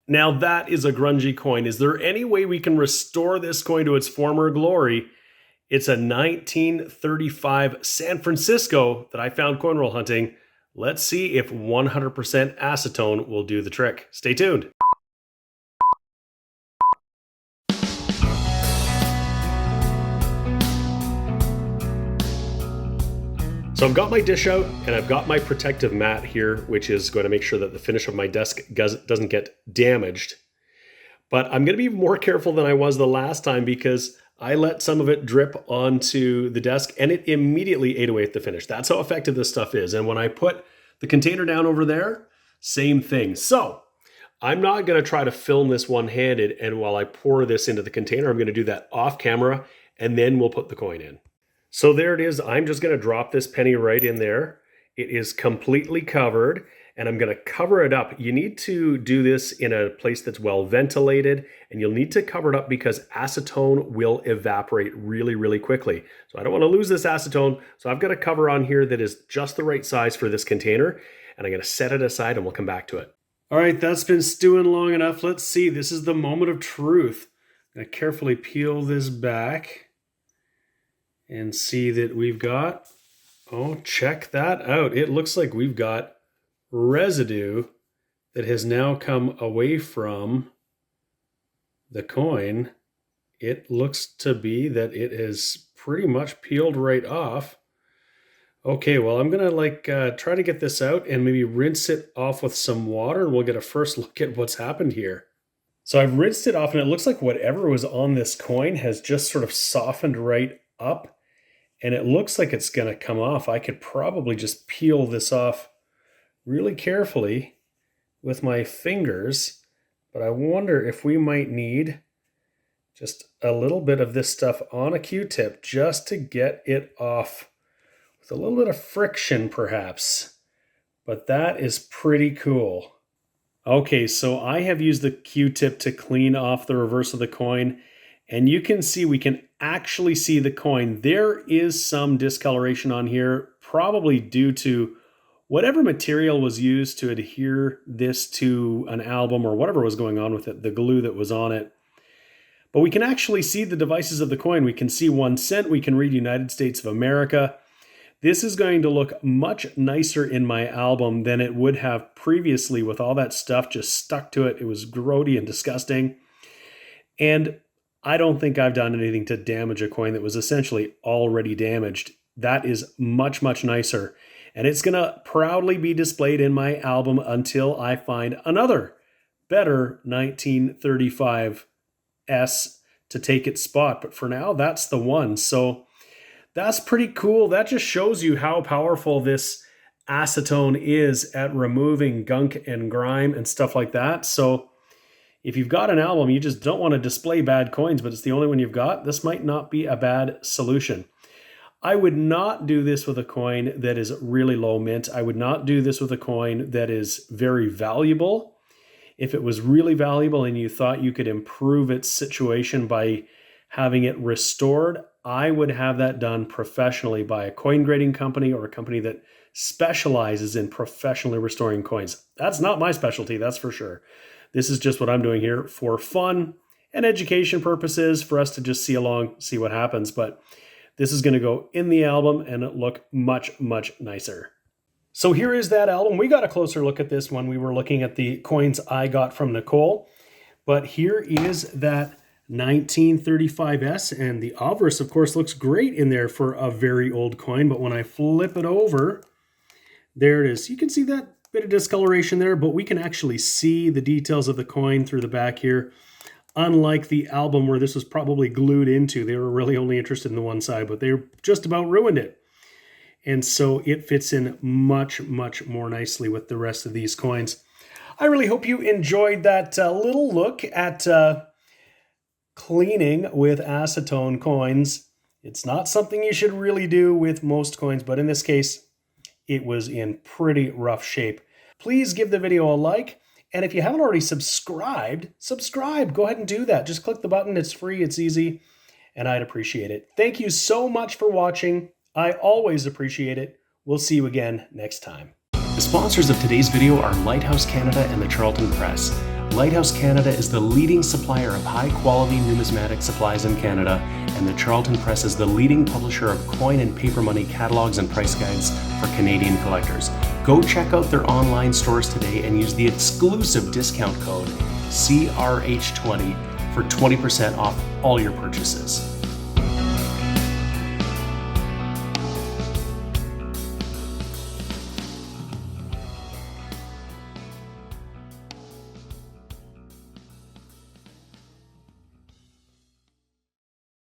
Now that is a grungy coin. Is there any way we can restore this coin to its former glory? It's a 1935 San Francisco that I found coin roll hunting. Let's see if 100% acetone will do the trick. Stay tuned. So I've got my dish out and I've got my protective mat here, which is going to make sure that the finish of my desk doesn't get damaged. But I'm going to be more careful than I was the last time because I let some of it drip onto the desk and it immediately ate away at the finish. That's how effective this stuff is. And when I put the container down over there, same thing. So I'm not going to try to film this one-handed, and while I pour this into the container, I'm going to do that off camera and then we'll put the coin in. So there it is. I'm just going to drop this penny right in there. It is completely covered and I'm going to cover it up. You need to do this in a place that's well ventilated, and you'll need to cover it up because acetone will evaporate really, really quickly. So I don't want to lose this acetone. So I've got a cover on here that is just the right size for this container, and I'm going to set it aside and we'll come back to it. All right, that's been stewing long enough. Let's see. This is the moment of truth. I'm going to carefully peel this back and see that we've got, oh, check that out. It looks like we've got residue that has now come away from the coin. It looks to be that it is pretty much peeled right off. Okay, well, I'm gonna try to get this out and maybe rinse it off with some water, and we'll get a first look at what's happened here. So I've rinsed it off and it looks like whatever was on this coin has just sort of softened right up. And it looks like it's going to come off. I could probably just peel this off really carefully with my fingers, but I wonder if we might need just a little bit of this stuff on a Q-tip just to get it off with a little bit of friction perhaps. But that is pretty cool. Okay, so I have used the Q-tip to clean off the reverse of the coin. And you can see, we can actually see the coin. There is some discoloration on here, probably due to whatever material was used to adhere this to an album or whatever was going on with it, the glue that was on it. But we can actually see the devices of the coin. We can see 1 cent, we can read United States of America. This is going to look much nicer in my album than it would have previously with all that stuff just stuck to it. It was grody and disgusting. And I don't think I've done anything to damage a coin that was essentially already damaged. That is much, much nicer. And it's going to proudly be displayed in my album until I find another better 1935 S to take its spot. But for now, that's the one. So that's pretty cool. That just shows you how powerful this acetone is at removing gunk and grime and stuff like that. So if you've got an album, you just don't want to display bad coins, but it's the only one you've got, this might not be a bad solution. I would not do this with a coin that is really low mint. I would not do this with a coin that is very valuable. If it was really valuable and you thought you could improve its situation by having it restored, I would have that done professionally by a coin grading company or a company that specializes in professionally restoring coins. That's not my specialty, that's for sure. This is just what I'm doing here for fun and education purposes for us to just see along, see what happens. But this is going to go in the album and it look much, much nicer. So here is that album. We got a closer look at this when we were looking at the coins I got from Nicole. But here is that 1935S, and the obverse, of course, looks great in there for a very old coin. But when I flip it over, there it is. You can see that bit of discoloration there, but we can actually see the details of the coin through the back here. Unlike the album where this was probably glued into, they were really only interested in the one side, but they just about ruined it. And so it fits in much, much more nicely with the rest of these coins. I really hope you enjoyed that little look at cleaning with acetone coins. It's not something you should really do with most coins, but in this case, it was in pretty rough shape. Please give the video a like. And if you haven't already subscribed, subscribe. Go ahead and do that. Just click the button. It's free. It's easy. And I'd appreciate it. Thank you so much for watching. I always appreciate it. We'll see you again next time. The sponsors of today's video are Lighthouse Canada and the Charlton Press. Lighthouse Canada is the leading supplier of high-quality numismatic supplies in Canada, and the Charlton Press is the leading publisher of coin and paper money catalogs and price guides for Canadian collectors. Go check out their online stores today and use the exclusive discount code CRH20 for 20% off all your purchases.